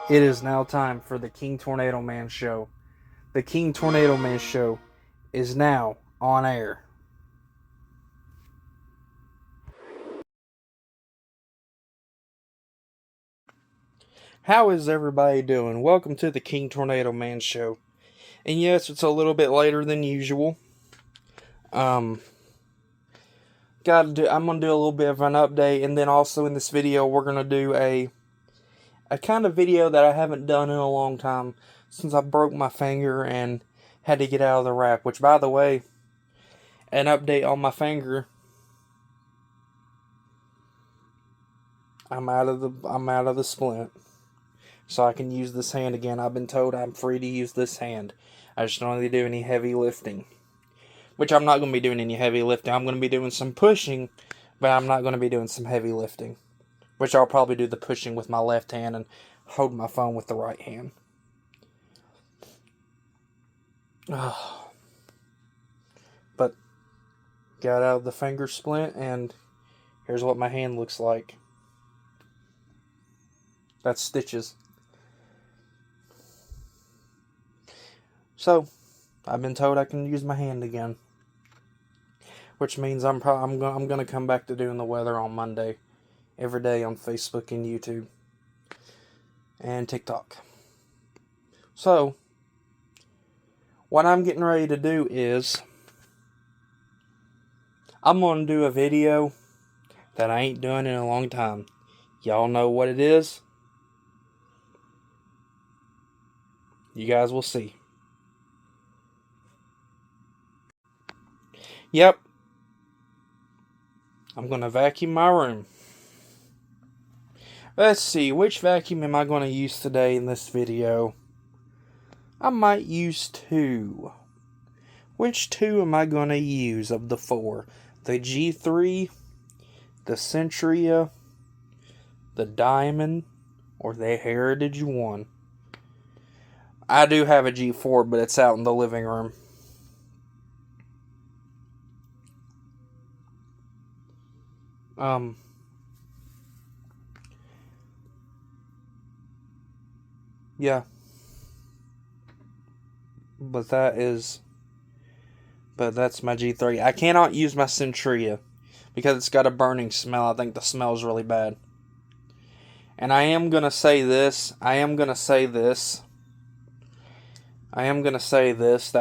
It is now time for the King Tornado Man Show. The King Tornado Man Show is now on air. How is everybody doing? Welcome to the King Tornado Man Show. And yes, it's a little bit later than usual. I'm gonna do a little bit of an update, and then also in this video we're gonna do a kind of video that I haven't done in a long time since I broke my finger and had to get out of the wrap. Which, by the way, an update on my finger. I'm out of the splint, so I can use this hand again. I've been told I'm free to use this hand. I just don't need to do any heavy lifting. Which I'm not going to be doing any heavy lifting. I'm going to be doing some pushing, but I'm not going to be doing some heavy lifting. Which I'll probably do the pushing with my left hand and hold my phone with the right hand. But got out of the finger splint, and here's what my hand looks like. That's stitches. So, I've been told I can use my hand again, which means I'm gonna come back to doing the weather on Monday, every day on Facebook and YouTube and TikTok. So, what I'm getting ready to do is I'm gonna do a video that I ain't done in a long time. Y'all know what it is? You guys will see. Yep. I'm going to vacuum my room. Let's see, which vacuum am I going to use today in this video? I might use two. Which two am I going to use of the four? The G3, the Centria, the Diamond, or the Hertage one? I do have a G4, but it's out in the living room. Yeah. But that's my G3. I cannot use my Centria because it's got a burning smell. I think the smell is really bad. And I am going to say this, that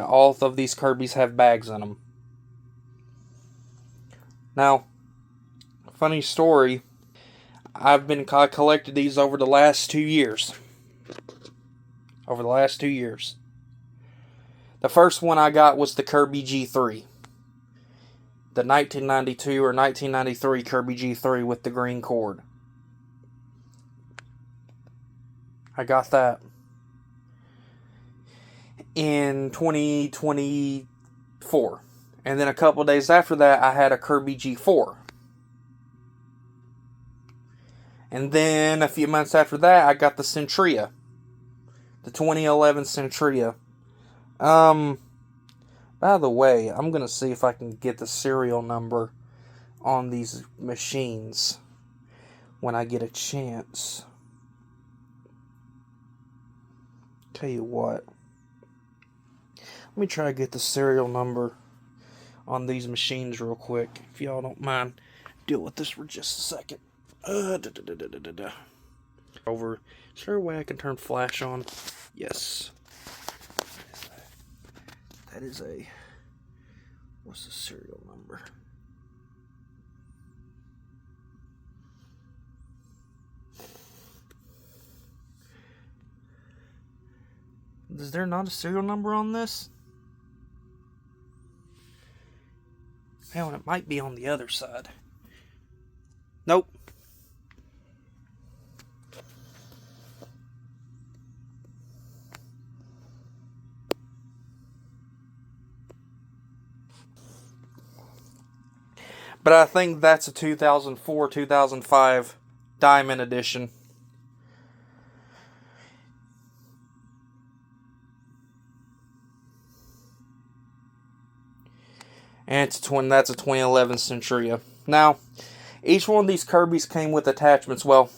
all of these Kirbys have bags in them. Now, funny story, I collected these over the last 2 years. The first one I got was the Kirby G3. The 1992 or 1993 Kirby G3 with the green cord. I got that in 2024. And then a couple days after that, I had a Kirby G4. And then a few months after that, I got the Centria. The 2011 Centria. By the way, I'm going to see if I can get the serial number on these machines when I get a chance. Tell you what. Let me try to get the serial number on these machines real quick. If y'all don't mind, deal with this for just a second. Over. Is there a way I can turn flash on? Yes. That is a... What's the serial number? Is there not a serial number on this? Hell, it might be on the other side. Nope. But I think that's a 2004-2005 Diamond Edition. And that's a 2011 Centria. Now, each one of these Kirbys came with attachments. Well,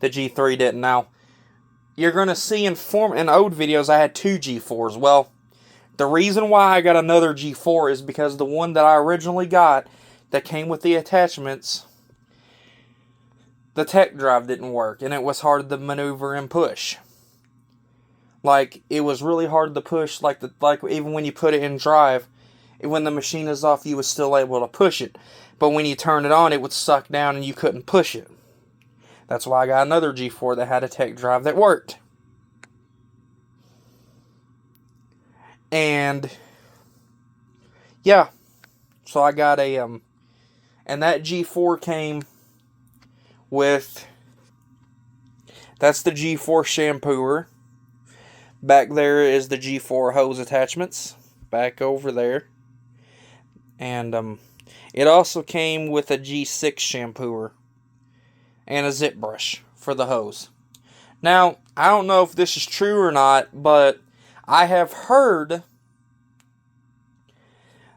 the G3 didn't. Now, you're going to see in old videos I had 2 G4s. Well, the reason why I got another G4 is because the one that I originally got that came with the attachments, the tech drive didn't work, and it was hard to maneuver and push. Like, it was really hard to push, like even when you put it in drive, when the machine is off, you was still able to push it. But when you turn it on, it would suck down and you couldn't push it. That's why I got another G4 that had a tech drive that worked. And yeah, so I got a and that G4 came with, that's the G4 shampooer. Back there is the G4 hose attachments. Back over there. And it also came with a G6 shampooer and a zip brush for the hose. Now, I don't know if this is true or not, but I have heard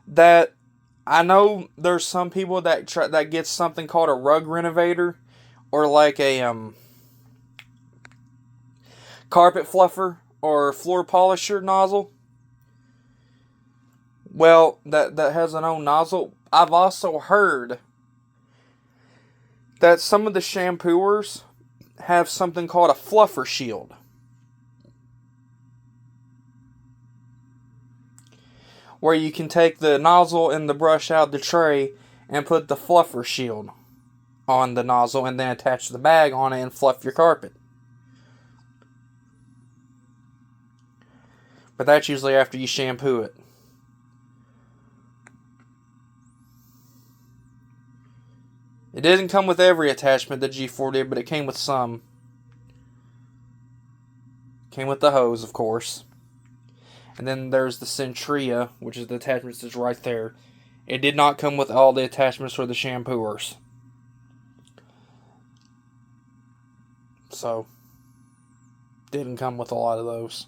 that, I know there's some people that that get something called a rug renovator, or like a carpet fluffer or floor polisher nozzle. Well, that has an own nozzle. I've also heard that some of the shampooers have something called a fluffer shield, where you can take the nozzle and the brush out of the tray and put the fluffer shield on the nozzle and then attach the bag on it and fluff your carpet. But that's usually after you shampoo it. It didn't come with every attachment the G4 did, but it came with some. Came with the hose, of course. And then there's the Centria, which is the attachments that's right there. It did not come with all the attachments for the shampooers. So, didn't come with a lot of those.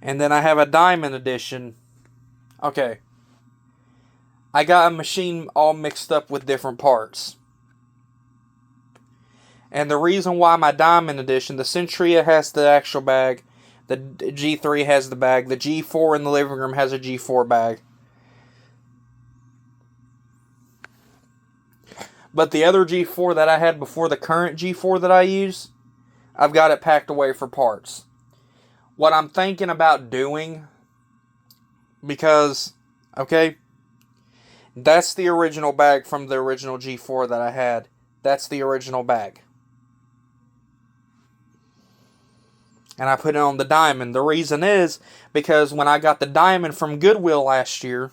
And then I have a Diamond Edition. Okay. I got a machine all mixed up with different parts. And the reason why my Diamond Edition, the Centria has the actual bag, the G3 has the bag, the G4 in the living room has a G4 bag. But the other G4 that I had before, the current G4 that I use, I've got it packed away for parts. What I'm thinking about doing, because, okay, that's the original bag from the original G4 that I had. That's the original bag. And I put it on the Diamond. The reason is because when I got the Diamond from Goodwill last year,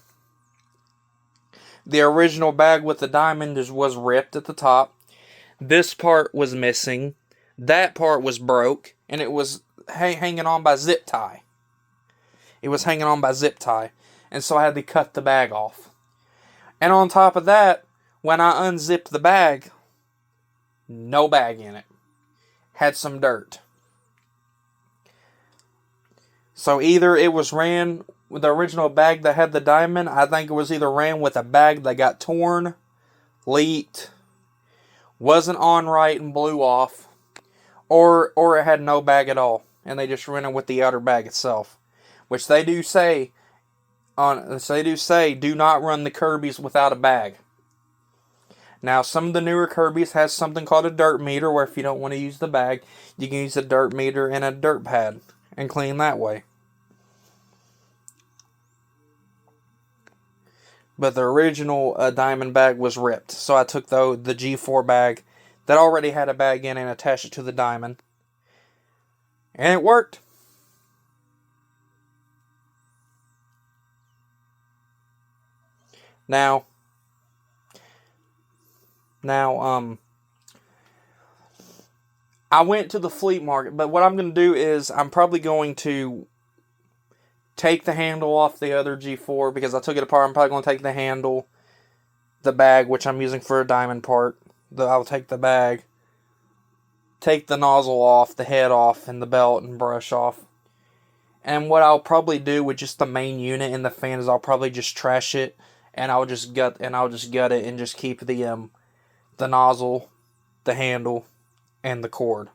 the original bag with the Diamond was ripped at the top. This part was missing. That part was broke. And it was hanging on by zip tie. It was hanging on by zip tie. And so I had to cut the bag off. And on top of that, when I unzipped the bag, no bag in it. Had some dirt. So either it was ran with the original bag that had the Diamond, I think it was either ran with a bag that got torn, leaked, wasn't on right and blew off, or it had no bag at all, and they just ran it with the outer bag itself. Which they do say, do not run the Kirbys without a bag. Now, some of the newer Kirbys has something called a dirt meter, where if you don't want to use the bag, you can use a dirt meter and a dirt pad and clean that way. But the original Diamond bag was ripped, so I took the G4 bag that already had a bag in and attached it to the Diamond. And it worked. Now, I went to the flea market, but what I'm going to do is I'm probably going to take the handle off the other G4 because I took it apart. I'm probably going to take the handle, the bag, which I'm using for a Diamond part. I'll take the bag, take the nozzle off, the head off, and the belt and brush off. And what I'll probably do with just the main unit and the fan is I'll probably just trash it, and I'll just gut it and just keep the nozzle, the handle, and the cord.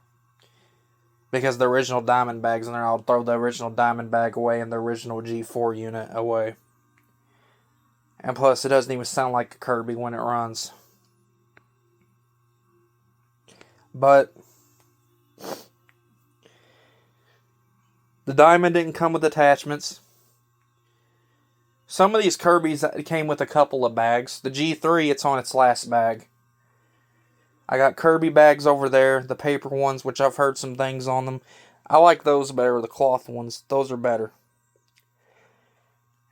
Because the original diamond bag's in there, I'll throw the original diamond bag away and the original G4 unit away. And plus, it doesn't even sound like a Kirby when it runs. But the diamond didn't come with attachments. Some of these Kirbys came with a couple of bags. The G3, it's on its last bag. I got Kirby bags over there, the paper ones, which I've heard some things on them. I like those better, the cloth ones. Those are better.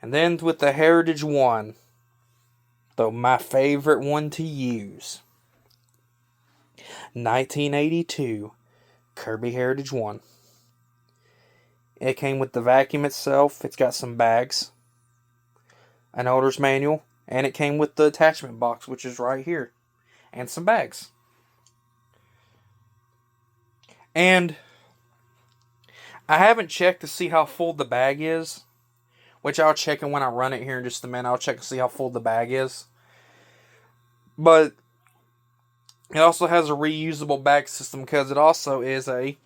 And then with the Hertage one, though my favorite one to use. 1982 Kirby Hertage 1. It came with the vacuum itself. It's got some bags, an owner's manual, and it came with the attachment box, which is right here, and some bags. And I haven't checked to see how full the bag is, which I'll check when I run it here in just a minute. I'll check to see how full the bag is. But it also has a reusable bag system because it also is it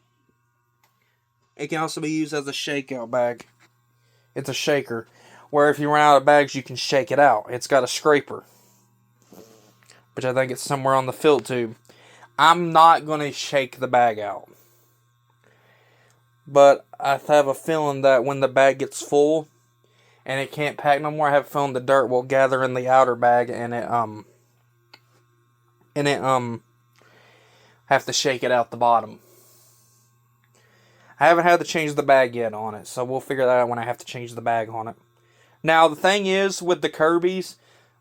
can also be used as a shakeout bag. It's a shaker, where if you run out of bags, you can shake it out. It's got a scraper, which I think it's somewhere on the fill tube. I'm not going to shake the bag out. But I have a feeling that when the bag gets full and it can't pack no more, I have a feeling the dirt will gather in the outer bag and it have to shake it out the bottom. I haven't had to change the bag yet on it, so we'll figure that out when I have to change the bag on it. Now, the thing is, with the Kirbys,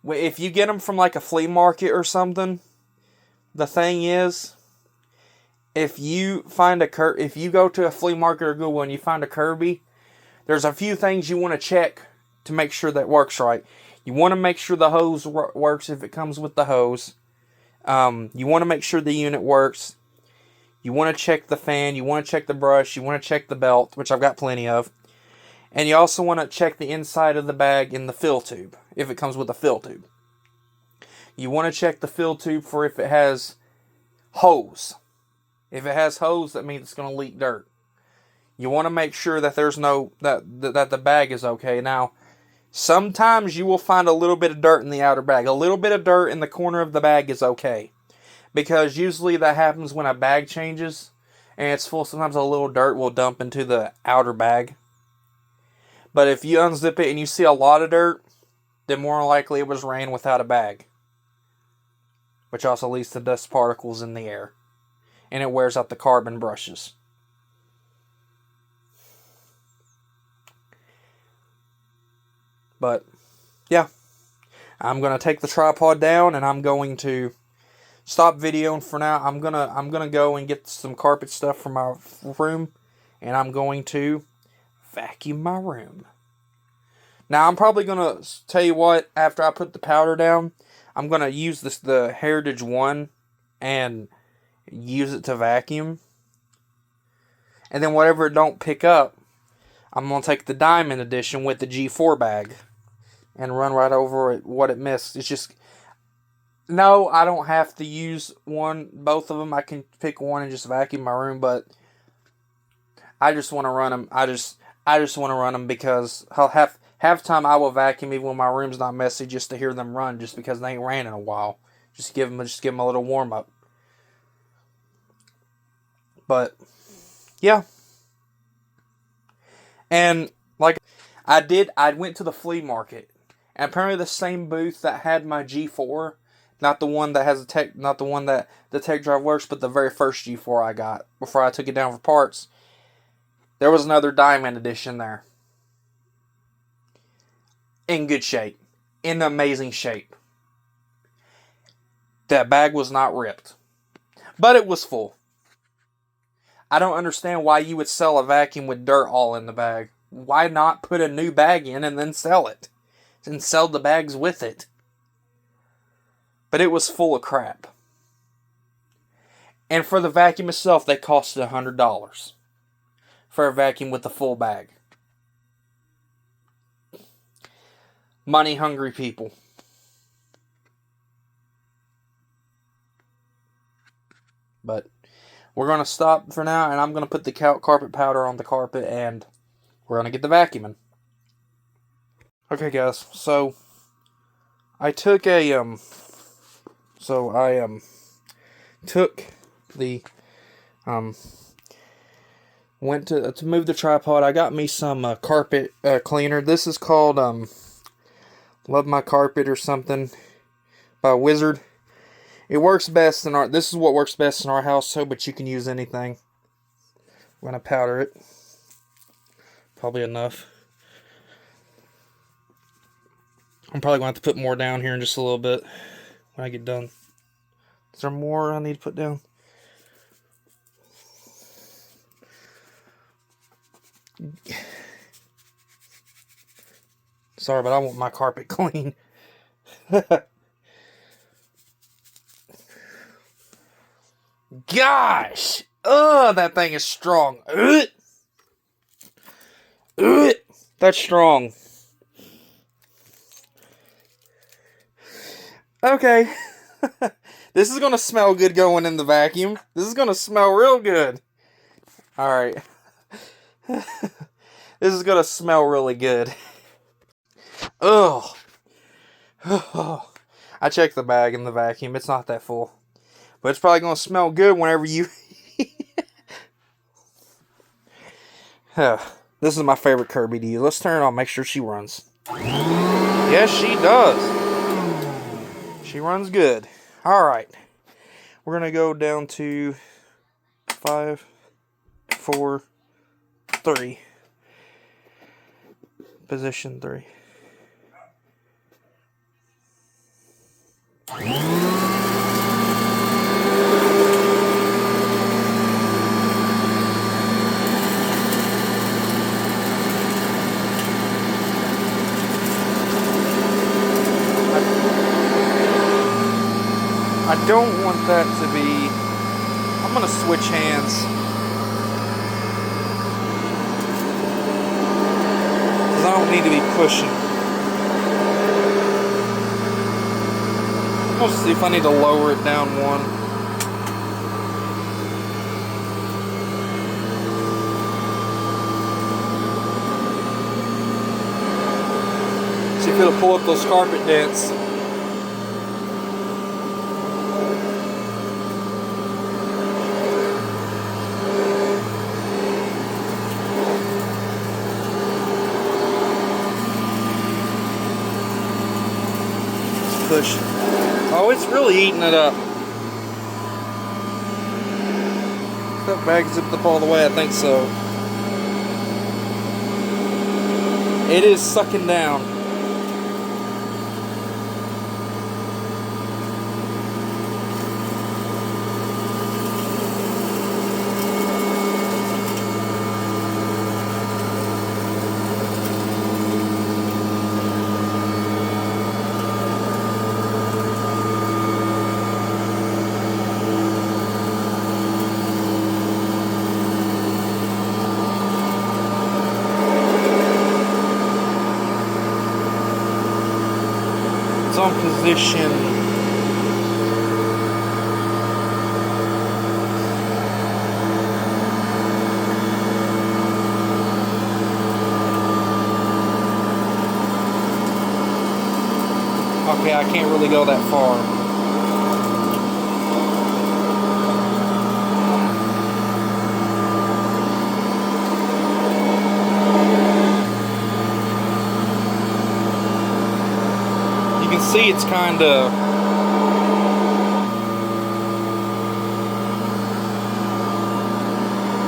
if you get them from like a flea market or something, the thing is, if you go to a flea market or Google and you find a Kirby, there's a few things you want to check to make sure that works right. You want to make sure the hose works if it comes with the hose. You want to make sure the unit works. You want to check the fan. You want to check the brush. You want to check the belt, which I've got plenty of. And you also want to check the inside of the bag in the fill tube, if it comes with a fill tube. You want to check the fill tube for if it has hose. If it has hose, that means it's going to leak dirt. You want to make sure that there's that the bag is okay. Now, sometimes you will find a little bit of dirt in the outer bag. A little bit of dirt in the corner of the bag is okay. Because usually that happens when a bag changes and it's full. Sometimes a little dirt will dump into the outer bag. But if you unzip it and you see a lot of dirt, then more likely it was ran without a bag. Which also leads to dust particles in the air. And it wears out the carbon brushes. But, yeah. I'm going to take the tripod down and I'm going to stop videoing for now. I'm gonna go and get some carpet stuff from my room. And I'm going to vacuum my room. Now, I'm probably going to tell you what, after I put the powder down, I'm going to use the Hertage 1 and use it to vacuum. And then whatever it don't pick up, I'm going to take the Diamond Edition with the G4 bag and run right over it, what it missed. It's just, no, I don't have to use both of them. I can pick one and just vacuum my room, but I just want to run them. I just want to run them because half time I will vacuum even when my room's not messy just to hear them run, just because they ain't ran in a while. Just give them a little warm up. But yeah, and like I went to the flea market, and apparently the same booth that had my G4, not the one that has not the one that the tech drive works, but the very first G4 I got before I took it down for parts. There was another Diamond Edition there. In good shape. In amazing shape. That bag was not ripped. But it was full. I don't understand why you would sell a vacuum with dirt all in the bag. Why not put a new bag in and then sell it? And sell the bags with it. But it was full of crap. And for the vacuum itself, they costed $100. For a vacuum with a full bag. Money hungry people. But we're going to stop for now, and I'm going to put the carpet powder on the carpet, and we're going to get the vacuuming. Okay, guys, so I took a, took the, went to move the tripod. I got me some carpet cleaner. This is called Love My Carpet or something by Wizard. It works best in this is what works best in our house, so, but you can use anything. I'm going to powder it. Probably enough. I'm probably going to have to put more down here in just a little bit when I get done. Is there more I need to put down? Sorry, but I want my carpet clean. Gosh! That thing is strong. That's strong. Okay. This is going to smell good going in the vacuum. This is going to smell real good. Alright. This is going to smell really good. Ugh. I checked the bag in the vacuum. It's not that full. But it's probably going to smell good whenever you... This is my favorite Kirby to use. Let's turn it on. Make sure she runs. Yes, she does. She runs good. Alright. We're going to go down to 5, 4, 3. Position 3. I don't want that to be... I'm going to switch hands. Because I don't need to be pushing. Let's see if I need to lower it down one. See if it'll pull up those carpet dents. Push. Oh, it's really eating it up. That bag zipped up all the way, I think so. It is sucking down. On position. Okay, I can't really go that far. See, it's kind of...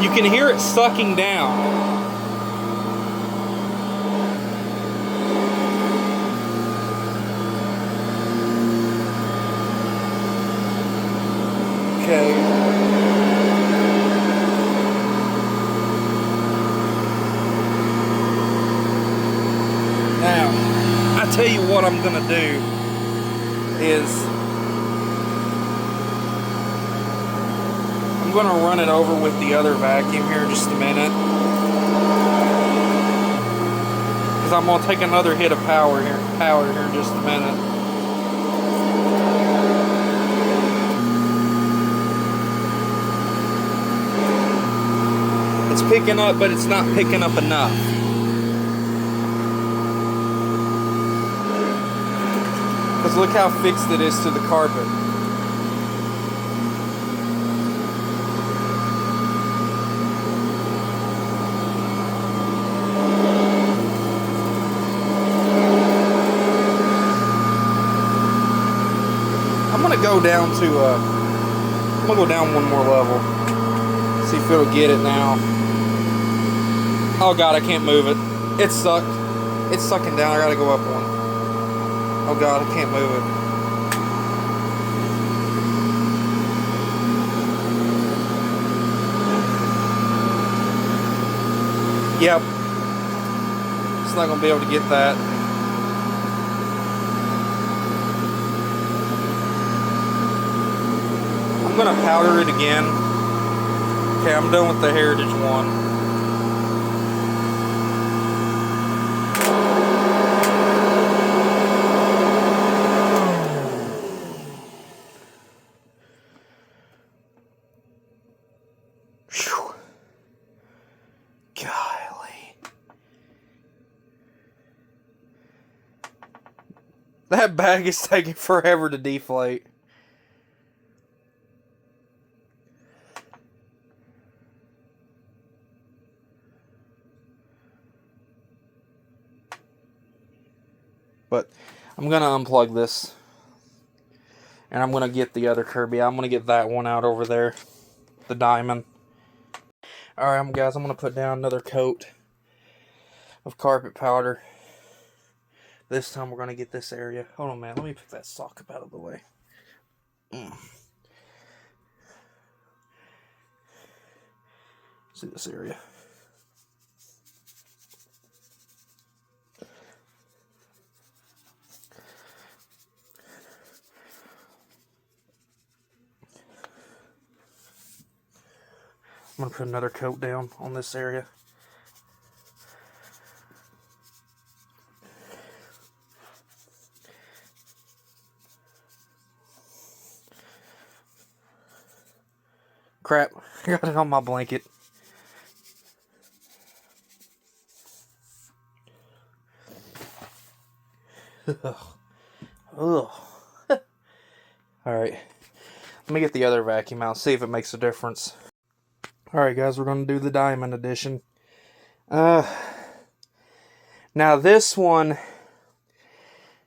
You can hear it sucking down. Okay. Now, I tell you what I'm gonna do is I'm gonna run it over with the other vacuum here in just a minute, because I'm gonna take another hit of power here in just a minute. It's picking up, but it's not picking up enough. Because look how fixed it is to the carpet. I'm gonna go down to I'm gonna go down one more level. See if it'll get it now. Oh god, I can't move it. It's stuck. It's sucking down. I gotta go up one. Oh god, I can't move it. Yep. It's not gonna be able to get that. I'm gonna powder it again. Okay, I'm done with the Hertage one. Whew. Golly. That bag is taking forever to deflate. But I'm going to unplug this. And I'm going to get the other Kirby. I'm going to get that one out over there. The diamond. Alright, guys, I'm going to put down another coat of carpet powder. This time we're going to get this area. Hold on, man. Let me pick that sock up out of the way. See this area. I'm going to put another coat down on this area. Crap, I got it on my blanket. Ugh. Alright, let me get the other vacuum out, see if it makes a difference. Alright guys, we're going to do the diamond edition. Now this one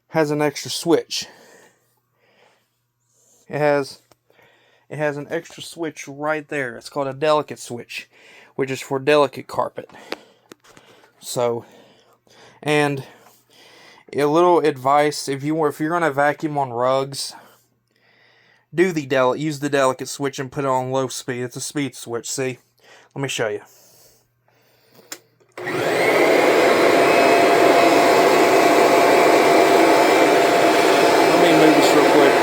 has an extra switch. It has an extra switch right there. It's called a delicate switch, which is for delicate carpet. So, and a little advice, if you're going to vacuum on rugs, use the delicate switch and put it on low speed. It's a speed switch, see? Let me show you. Let me move this real quick.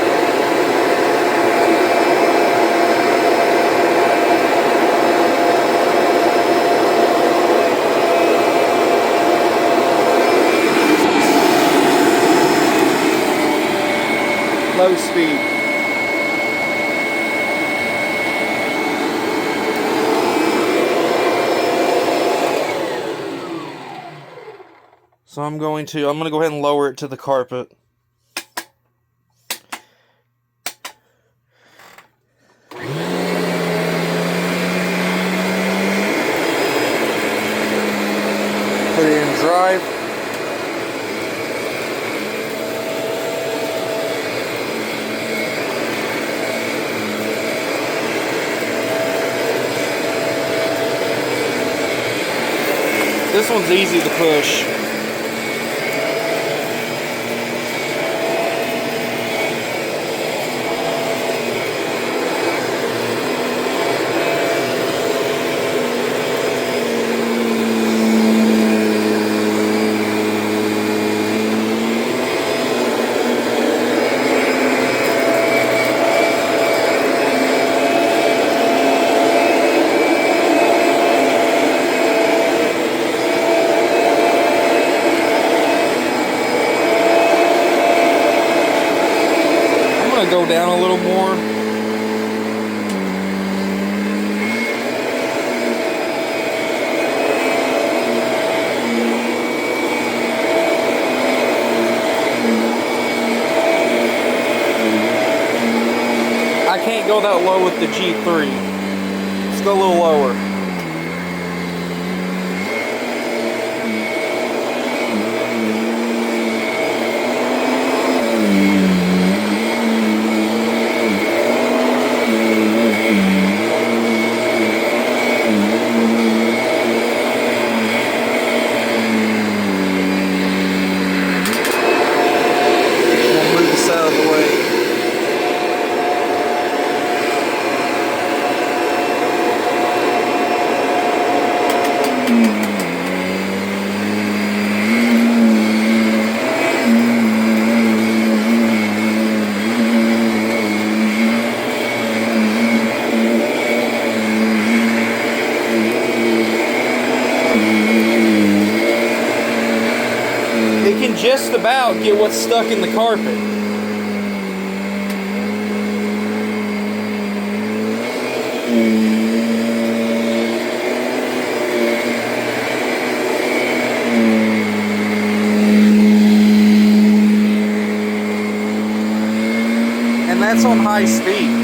Low speed. So I'm going to go ahead and lower it to the carpet. Put it in drive. This one's easy to push. Go down a little more. go that low with the G3. Let's go a little lower. It can just about get what's stuck in the carpet. And that's on high speed.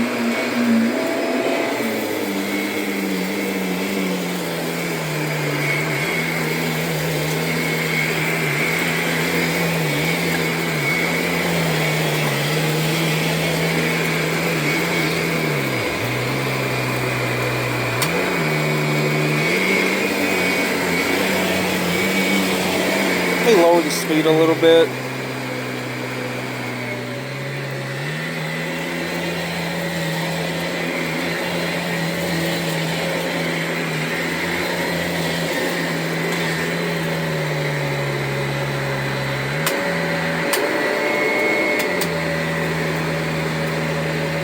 Let me lower the speed a little bit.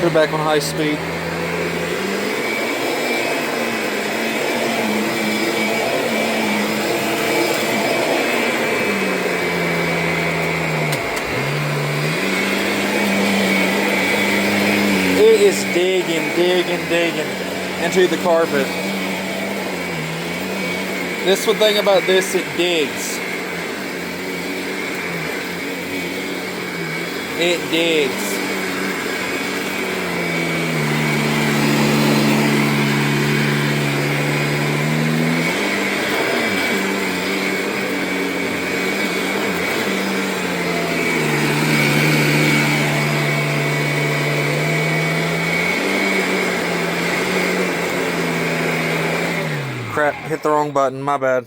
Put it back on high speed. It is digging into the carpet. This one thing about this, it digs. It digs. Crap, hit the wrong button, my bad.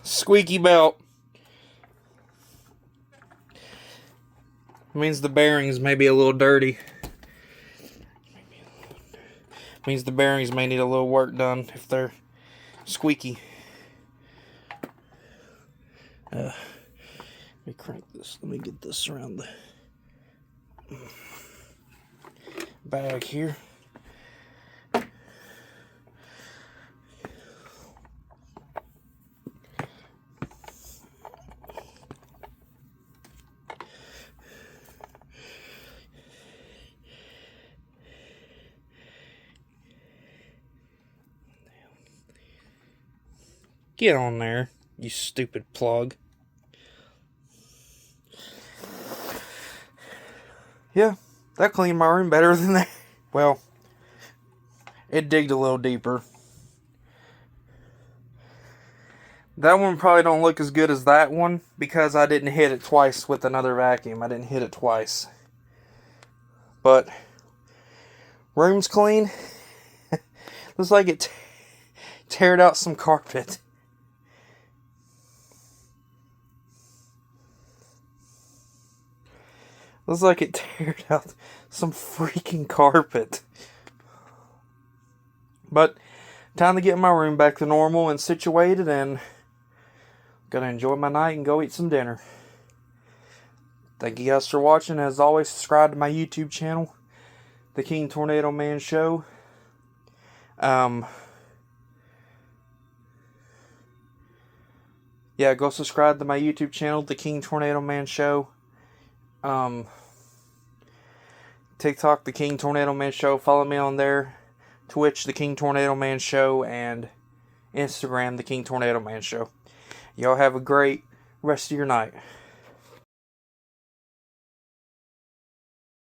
Squeaky belt. Means the bearings may be a little dirty. Means the bearings may need a little work done if they're squeaky. Let me crank this. Let me get this around the bag here. Get on there, you stupid plug. Yeah, that cleaned my room better than that. Well, it digged a little deeper. That one probably don't look as good as that one because I didn't hit it twice with another vacuum. I didn't hit it twice. But room's clean. Looks like it teared out some carpet. Looks like it teared out some freaking carpet. But time to get my room back to normal and situated, and gonna enjoy my night and go eat some dinner. Thank you guys for watching. As always, subscribe to my YouTube channel, The King Tornado Man Show. Yeah, go subscribe to my YouTube channel, The King Tornado Man Show. TikTok, The King Tornado Man Show. Follow me on there. Twitch, The King Tornado Man Show. And Instagram, The King Tornado Man Show. Y'all have a great rest of your night.